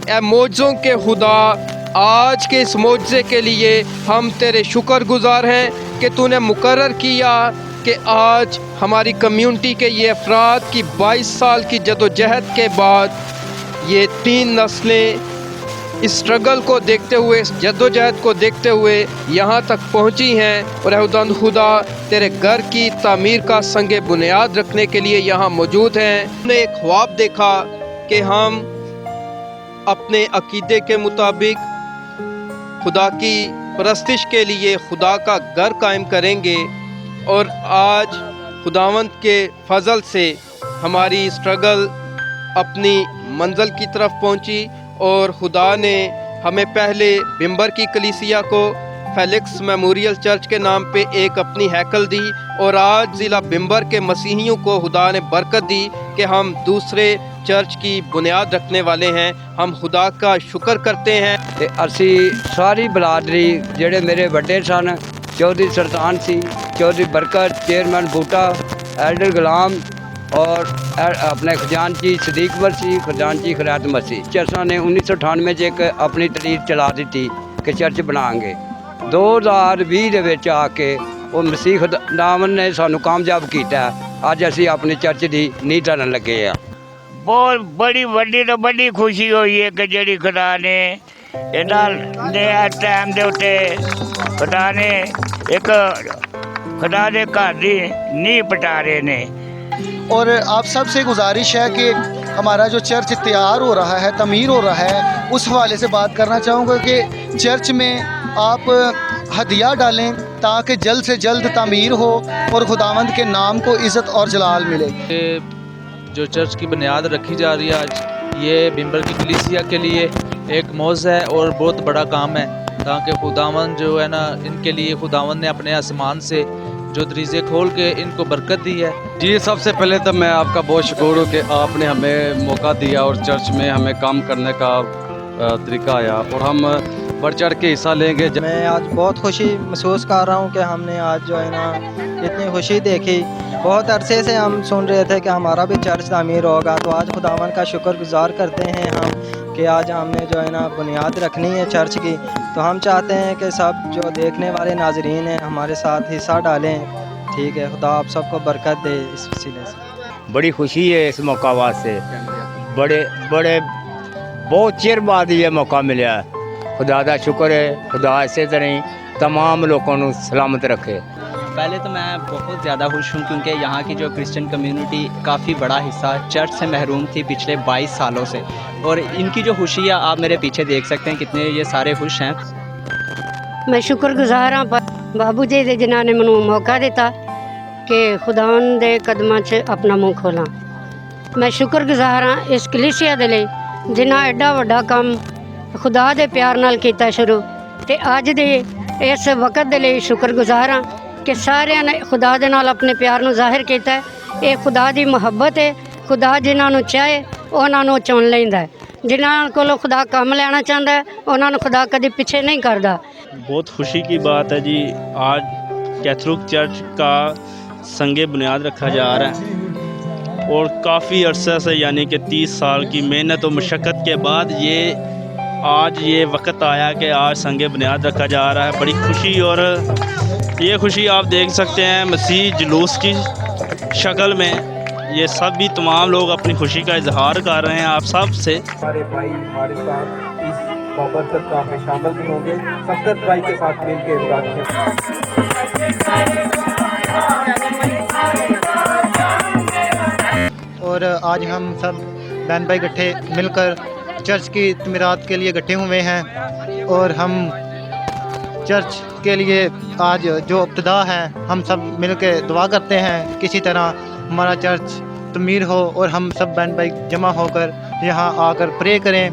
ए मौजों के खुदा, आज के इस मौजे के लिए हम तेरे शुक्रगुजार हैं कि तूने मुकर्रर किया कि आज हमारी कम्युनिटी के ये अफराद की 22 साल की जदोजहद के बाद ये 3 नस्लें इस स्ट्रगल को देखते हुए, इस जद्दोजहद को देखते हुए यहाँ तक पहुँची हैं और खुदावंद खुदा तेरे घर की तामीर का संगे बुनियाद रखने के लिए यहाँ मौजूद हैं। हमने एक ख्वाब देखा कि हम अपने अकीदे के मुताबिक खुदा की परस्तिश के लिए खुदा का घर कायम करेंगे और आज खुदावंद के फजल से हमारी स्ट्रगल अपनी मंजिल की तरफ पहुँची और खुदा ने हमें पहले बिम्बर की कलीसिया को फेलिक्स मेमोरियल चर्च के नाम पे एक अपनी हैकल दी और आज ज़िला बिम्बर के मसीहियों को खुदा ने बरकत दी कि हम दूसरे चर्च की बुनियाद रखने वाले हैं। हम खुदा का शुक्र करते हैं। ते असी सारी बरादरी जेड़े मेरे बड़े सन, चौधरी सुल्तान सी, चौधरी बरकत, चेयरमैन बूटा, एल्डर गुलाम और अपने खजानची सदीक मसीह, खजानची खैरात मसीह। चर्चा ने 1998 एक अपनी तरीक चला दी कि चर्च बनाएंगे। 2020 ਦੇ ਵਿੱਚ ਆ ਕੇ ਉਹ ਮਸੀਹ ਖੁਦਾਵੰਦ ਨੇ ਸਾਨੂੰ ਕਾਮਯਾਬ ਕੀਤਾ। ਅੱਜ ਅਸੀਂ ਆਪਣੀ ਚਰਚ ਦੀ ਨੀਂਹ ਧਰਨ ਲੱਗੇ ਆ। बहुत बड़ी वड्डी तो बड़ी खुशी हुई है कि जी खुदा ने इन्हां ने टाइम के उत्ते खुदा ने एक खुदा के घर की नींह पटा रहे ने। और आप सबसे गुजारिश है कि हमारा जो चर्च तैयार हो रहा है, तमीर हो रहा है, उस हवाले से बात करना चाहूँगा कि चर्च में आप हदिया डालें ताकि जल्द से जल्द तमीर हो और खुदावंद के नाम को इज़्ज़त और जलाल मिले। जो चर्च की बुनियाद रखी जा रही है आज, ये बिम्बर की कलीसिया के लिए एक मौज है और बहुत बड़ा काम है, ताकि खुदावंद जो है ना, इनके लिए खुदावंद ने अपने आसमान से जो दरीज़े खोल के इनको बरकत दी है। जी, सबसे पहले तो मैं आपका बहुत शुक्र हूँ कि आपने हमें मौका दिया और चर्च में हमें काम करने का तरीका आया और हम बढ़ चढ़ के हिस्सा लेंगे। मैं आज बहुत खुशी महसूस कर रहा हूँ कि हमने आज जो है ना इतनी खुशी देखी। बहुत अरसे से हम सुन रहे थे कि हमारा भी चर्च तामीर होगा, तो आज खुदावन का शुक्रगुजार करते हैं हम कि आज हमने जो है ना बुनियाद रखनी है चर्च की। तो हम चाहते हैं कि सब जो देखने वाले नाजरीन हैं हमारे साथ हिस्सा डालें। ठीक है, खुदा आप सबको बरकत दे इस वसीले से। बड़ी खुशी है इस मौका वास्ते, बड़े बहुत चिर बाद ये मौका मिला। खुदा का शुक्र है, खुदा इसे तरह तमाम लोगों को सलामत रखे। पहले तो मैं बहुत ज़्यादा खुश हूँ क्योंकि यहाँ की जो क्रिश्चियन कम्युनिटी काफ़ी बड़ा हिस्सा चर्च से महरूम थी पिछले 22 सालों से, और इनकी जो खुशी है आप मेरे पीछे देख सकते हैं कितने ये सारे खुश हैं। मैं शुक्रगुजार हाँ बाबू जी दे जिन्होंने मैनू मौका दिता कि खुदावंद दे कदमां 'च अपना मुँह खोला। मैं शुक्रगुजार हाँ इस कलीसिया दे लई जिन्हां एडा वड्डा काम खुदा दे प्यार नाल कीता शुरू, ते अज दे इस वक्त दे लई शुक्रगुजार हाँ कि सारिਆਂ ने खुदा दे नाल अपने प्यार नूं ज़ाहिर कीता है। ये खुदा दी मुहब्बत है। खुदा जिन्हां नूं चाहे उन्हां नूं चुन लैंदा है, जिन्हां कोलों खुदा काम लेना चाहता है उन्हां नूं खुदा कभी पीछे नहीं करता। बहुत खुशी की बात है जी, आज कैथोलिक चर्च का संगे बुनियाद रखा जा रहा है और काफ़ी अरसे से यानी कि 30 साल की मेहनत और मशक्क़त के बाद आज ये वक्त आया कि आज संगे बुनियाद रखा जा रहा है। बड़ी खुशी, और ये खुशी आप देख सकते हैं मसीह जुलूस की शक्ल में। ये सब भी तमाम लोग अपनी खुशी का इजहार कर रहे हैं। आप सब से हमारे भाई हमारे साथ इस बाबरकत काम में शामिल भी होंगे, सफदर भाई के साथ मिलकर और आज हम सब बहन भाई इकट्ठे मिलकर चर्च की तमीरात के लिए इकट्ठे हुए हैं और हम चर्च के लिए आज जो इब्तिदा है हम सब मिलकर दुआ करते हैं किसी तरह हमारा चर्च तमीर हो और हम सब बहन भाई जमा होकर यहाँ आकर प्रे करें।